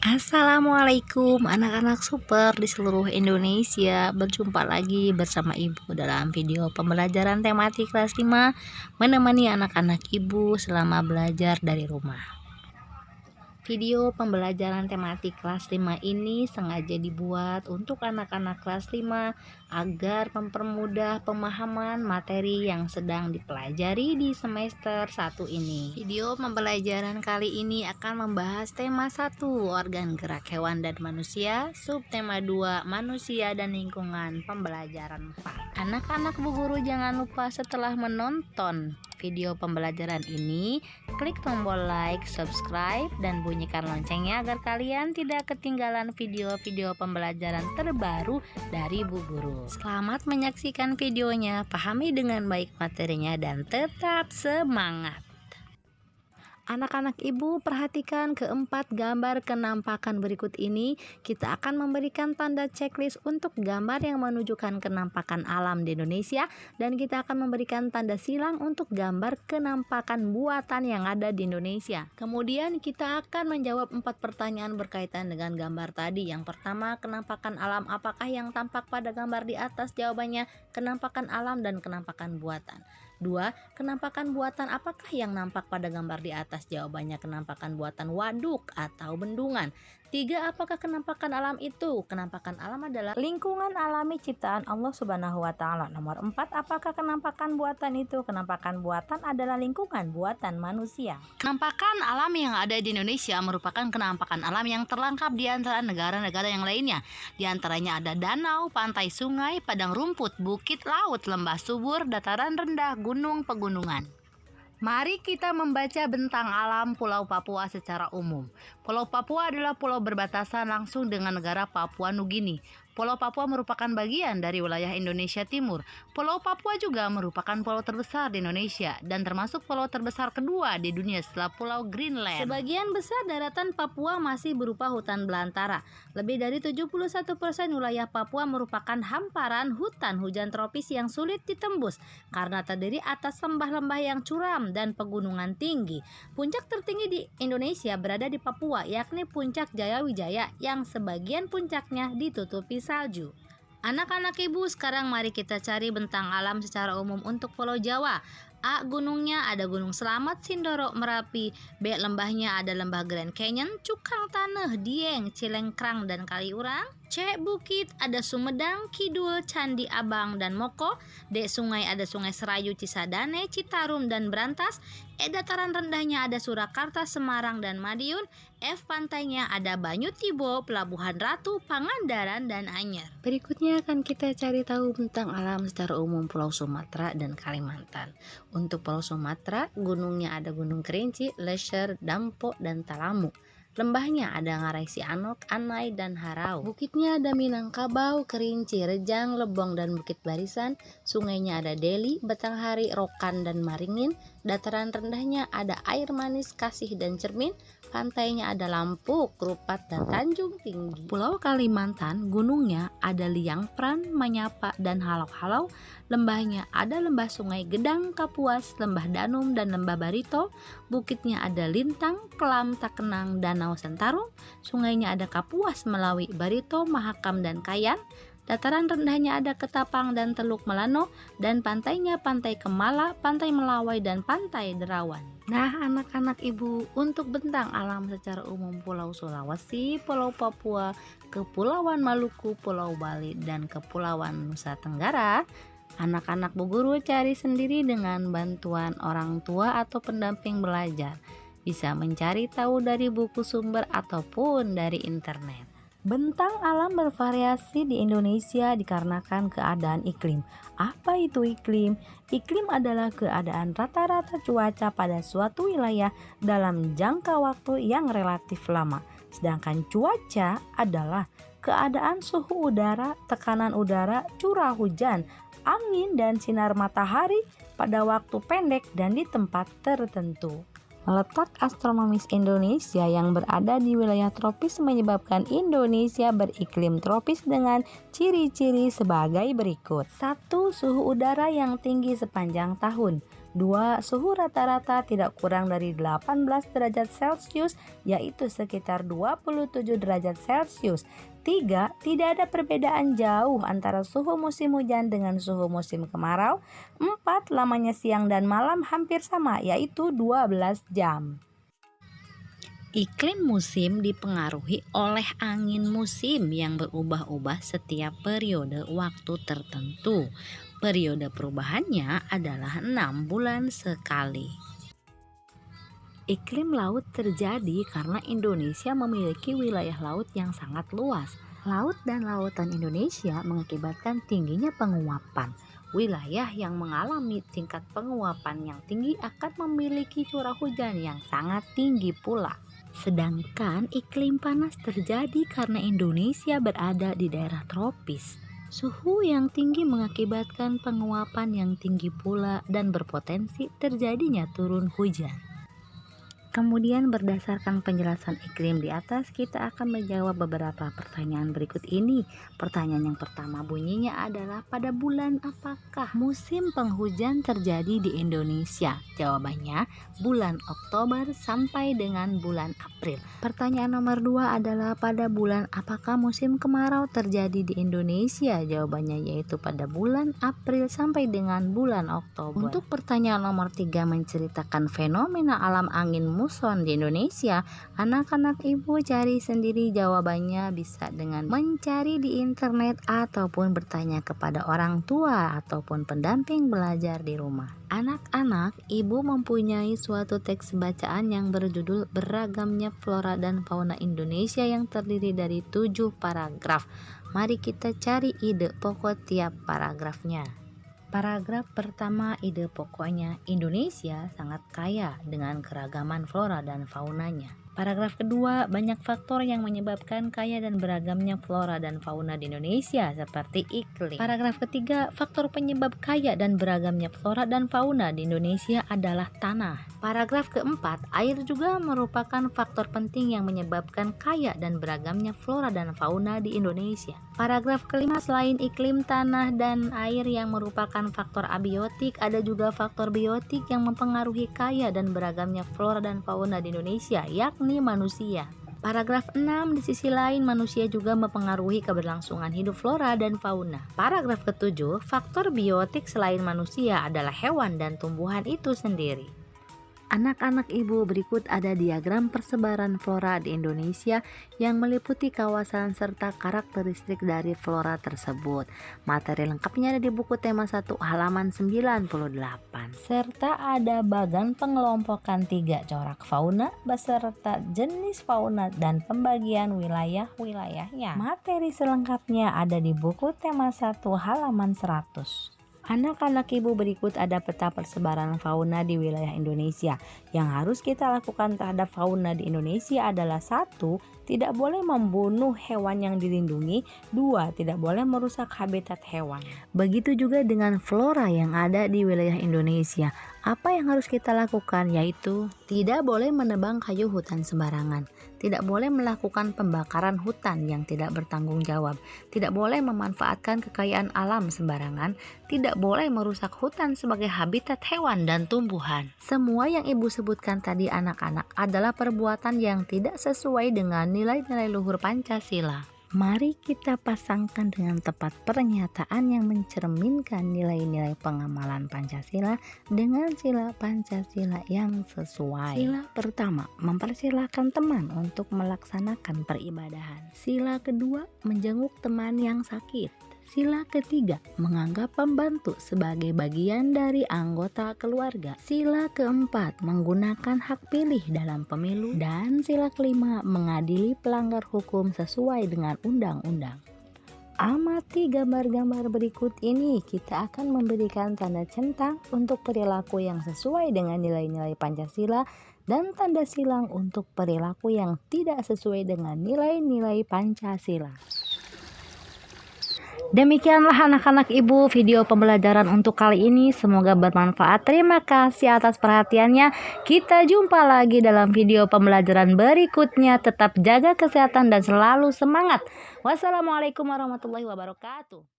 Assalamualaikum anak-anak super di seluruh Indonesia. Berjumpa lagi bersama ibu dalam video pembelajaran tematik kelas 5, menemani anak-anak ibu selama belajar dari rumah. Video pembelajaran tematik kelas 5 ini sengaja dibuat untuk anak-anak kelas 5 agar mempermudah pemahaman materi yang sedang dipelajari di semester 1 ini. Video pembelajaran kali ini akan membahas tema 1, organ gerak hewan dan manusia, subtema 2, manusia dan lingkungan, pembelajaran 4. Anak-anak Bu Guru jangan lupa setelah menonton video pembelajaran ini, klik tombol like, subscribe, dan bunyikan loncengnya agar kalian tidak ketinggalan video-video pembelajaran terbaru dari Bu Guru. Selamat menyaksikan videonya, pahami dengan baik materinya, dan tetap semangat. Anak-anak ibu, perhatikan keempat gambar kenampakan berikut ini. Kita akan memberikan tanda checklist untuk gambar yang menunjukkan kenampakan alam di Indonesia, dan kita akan memberikan tanda silang untuk gambar kenampakan buatan yang ada di Indonesia. Kemudian kita akan menjawab 4 pertanyaan berkaitan dengan gambar tadi. Yang pertama, kenampakan alam apakah yang tampak pada gambar di atas? Jawabannya kenampakan alam dan kenampakan buatan. 2. Kenampakan buatan apakah yang nampak pada gambar di atas? Jawabannya kenampakan buatan waduk atau bendungan. 3. Apakah kenampakan alam itu? Kenampakan alam adalah lingkungan alami ciptaan Allah Subhanahu wa Ta'ala. Nomor 4. Apakah kenampakan buatan itu? Kenampakan buatan adalah lingkungan buatan manusia. Kenampakan alam yang ada di Indonesia merupakan kenampakan alam yang terlengkap di antara negara-negara yang lainnya. Di antaranya ada danau, pantai, sungai, padang rumput, bukit, laut, lembah subur, dataran rendah, gunung, pegunungan. Mari kita membaca bentang alam Pulau Papua secara umum. Pulau Papua adalah pulau berbatasan langsung dengan negara Papua Nugini. Pulau Papua merupakan bagian dari wilayah Indonesia Timur. Pulau Papua juga merupakan pulau terbesar di Indonesia dan termasuk pulau terbesar kedua di dunia setelah Pulau Greenland. Sebagian besar daratan Papua masih berupa hutan belantara. Lebih dari 71% wilayah Papua merupakan hamparan hutan hujan tropis yang sulit ditembus karena terdiri atas lembah-lembah yang curam dan pegunungan tinggi. Puncak tertinggi di Indonesia berada di Papua, yakni Puncak Jayawijaya yang sebagian puncaknya ditutupi salju. Anak-anak ibu, sekarang mari kita cari bentang alam secara umum untuk Pulau Jawa. A. Gunungnya ada Gunung Selamat, Sindoro, Merapi. B. Lembahnya ada Lembah Grand Canyon, Cukang Taneuh, Dieng, Cilengkrang, dan Kaliurang. C. Bukit ada Sumedang, Kidul, Candi Abang, dan Moko. D. Sungai ada Sungai Serayu, Cisadane, Citarum, dan Brantas. E. Dataran rendahnya ada Surakarta, Semarang, dan Madiun. F. Pantainya ada Banyutibo, Pelabuhan Ratu, Pangandaran, dan Anyer. Berikutnya akan kita cari tahu tentang alam secara umum Pulau Sumatera dan Kalimantan. Untuk Pulau Sumatera, gunungnya ada Gunung Kerinci, Lesser, Dampo, dan Talamu. Lembahnya ada Ngarai Sianok, Anai, dan Harau. Bukitnya ada Minangkabau, Kerinci, Rejang, Lebong, dan Bukit Barisan. Sungainya ada Deli, Batanghari, Rokan, dan Maringin. Dataran rendahnya ada Air Manis, Kasih, dan Cermin. Pantainya ada Lampuk, Rupat, dan Tanjung Tinggi. Pulau Kalimantan, gunungnya ada Liang Pran, Manyapa, dan Halau-Halau. Lembahnya ada Lembah Sungai Gedang, Kapuas, Lembah Danum, dan Lembah Barito. Bukitnya ada Lintang, Kelam, Takenang, Danau Sentarum. Sungainya ada Kapuas, Melawi, Barito, Mahakam, dan Kayan. Dataran rendahnya ada Ketapang dan Teluk Melano, dan pantainya Pantai Kemala, Pantai Melawai, dan Pantai Derawan. Nah, anak-anak ibu, untuk bentang alam secara umum Pulau Sulawesi, Pulau Papua, Kepulauan Maluku, Pulau Bali, dan Kepulauan Nusa Tenggara, anak-anak Bu Guru cari sendiri dengan bantuan orang tua atau pendamping belajar. Bisa mencari tahu dari buku sumber ataupun dari internet. Bentang alam bervariasi di Indonesia dikarenakan keadaan iklim. Apa itu iklim? Iklim adalah keadaan rata-rata cuaca pada suatu wilayah dalam jangka waktu yang relatif lama. Sedangkan cuaca adalah keadaan suhu udara, tekanan udara, curah hujan, angin, dan sinar matahari pada waktu pendek dan di tempat tertentu. Letak astronomis Indonesia yang berada di wilayah tropis menyebabkan Indonesia beriklim tropis dengan ciri-ciri sebagai berikut. 1. Suhu udara yang tinggi sepanjang tahun. 2. Suhu rata-rata tidak kurang dari 18 derajat Celcius, yaitu sekitar 27 derajat Celcius. 3. Tidak ada perbedaan jauh antara suhu musim hujan dengan suhu musim kemarau. 4. Lamanya siang dan malam hampir sama, yaitu 12 jam. Iklim musim dipengaruhi oleh angin musim yang berubah-ubah setiap periode waktu tertentu. Periode perubahannya adalah 6 bulan sekali. Iklim laut terjadi karena Indonesia memiliki wilayah laut yang sangat luas. Laut dan lautan Indonesia mengakibatkan tingginya penguapan. Wilayah yang mengalami tingkat penguapan yang tinggi akan memiliki curah hujan yang sangat tinggi pula. Sedangkan iklim panas terjadi karena Indonesia berada di daerah tropis. Suhu yang tinggi mengakibatkan penguapan yang tinggi pula dan berpotensi terjadinya turun hujan. Kemudian berdasarkan penjelasan iklim di atas, kita akan menjawab beberapa pertanyaan berikut ini. Pertanyaan yang pertama bunyinya adalah, pada bulan apakah musim penghujan terjadi di Indonesia? Jawabannya bulan Oktober sampai dengan bulan April. Pertanyaan nomor 2 adalah, pada bulan apakah musim kemarau terjadi di Indonesia? Jawabannya yaitu pada bulan April sampai dengan bulan Oktober. Untuk pertanyaan nomor 3 menceritakan fenomena alam angin muson di Indonesia, anak-anak ibu cari sendiri jawabannya bisa dengan mencari di internet ataupun bertanya kepada orang tua ataupun pendamping belajar di rumah. Anak-anak, ibu mempunyai suatu teks bacaan yang berjudul Beragamnya Flora dan Fauna Indonesia yang terdiri dari 7 paragraf. Mari kita cari ide pokok tiap paragrafnya. Paragraf pertama, ide pokoknya, Indonesia sangat kaya dengan keragaman flora dan faunanya. Paragraf kedua, banyak faktor yang menyebabkan kaya dan beragamnya flora dan fauna di Indonesia seperti iklim. Paragraf ketiga, faktor penyebab kaya dan beragamnya flora dan fauna di Indonesia adalah tanah. Paragraf keempat, air juga merupakan faktor penting yang menyebabkan kaya dan beragamnya flora dan fauna di Indonesia. Paragraf kelima, selain iklim, tanah, dan air yang merupakan faktor abiotik, ada juga faktor biotik yang mempengaruhi kaya dan beragamnya flora dan fauna di Indonesia, yakni manusia. Paragraf 6, di sisi lain manusia juga mempengaruhi keberlangsungan hidup flora dan fauna. Paragraf ke-7, faktor biotik selain manusia adalah hewan dan tumbuhan itu sendiri. Anak-anak ibu, berikut ada diagram persebaran flora di Indonesia yang meliputi kawasan serta karakteristik dari flora tersebut. Materi lengkapnya ada di buku tema 1 halaman 98. Serta ada bagan pengelompokan 3 corak fauna beserta jenis fauna dan pembagian wilayah-wilayahnya. Materi selengkapnya ada di buku tema 1 halaman 100. Anak-anak ibu, berikut ada peta persebaran fauna di wilayah Indonesia. Yang harus kita lakukan terhadap fauna di Indonesia adalah 1. Tidak boleh membunuh hewan yang dilindungi. 2. Tidak boleh merusak habitat hewan. Begitu juga dengan flora yang ada di wilayah Indonesia. Apa yang harus kita lakukan yaitu tidak boleh menebang kayu hutan sembarangan, tidak boleh melakukan pembakaran hutan yang tidak bertanggung jawab, tidak boleh memanfaatkan kekayaan alam sembarangan, tidak boleh merusak hutan sebagai habitat hewan dan tumbuhan. Semua yang ibu sebutkan tadi anak-anak adalah perbuatan yang tidak sesuai dengan nilai-nilai luhur Pancasila. Mari kita pasangkan dengan tepat pernyataan yang mencerminkan nilai-nilai pengamalan Pancasila dengan sila Pancasila yang sesuai. Sila pertama, mempersilahkan teman untuk melaksanakan peribadahan. Sila kedua, menjenguk teman yang sakit. Sila ketiga, menganggap pembantu sebagai bagian dari anggota keluarga. Sila keempat, menggunakan hak pilih dalam pemilu. Dan sila kelima, mengadili pelanggar hukum sesuai dengan undang-undang. Amati gambar-gambar berikut ini. Kita akan memberikan tanda centang untuk perilaku yang sesuai dengan nilai-nilai Pancasila dan tanda silang untuk perilaku yang tidak sesuai dengan nilai-nilai Pancasila. Demikianlah anak-anak ibu video pembelajaran untuk kali ini, semoga bermanfaat. Terima kasih atas perhatiannya. Kita jumpa lagi dalam video pembelajaran berikutnya. Tetap jaga kesehatan dan selalu semangat. Wassalamualaikum warahmatullahi wabarakatuh.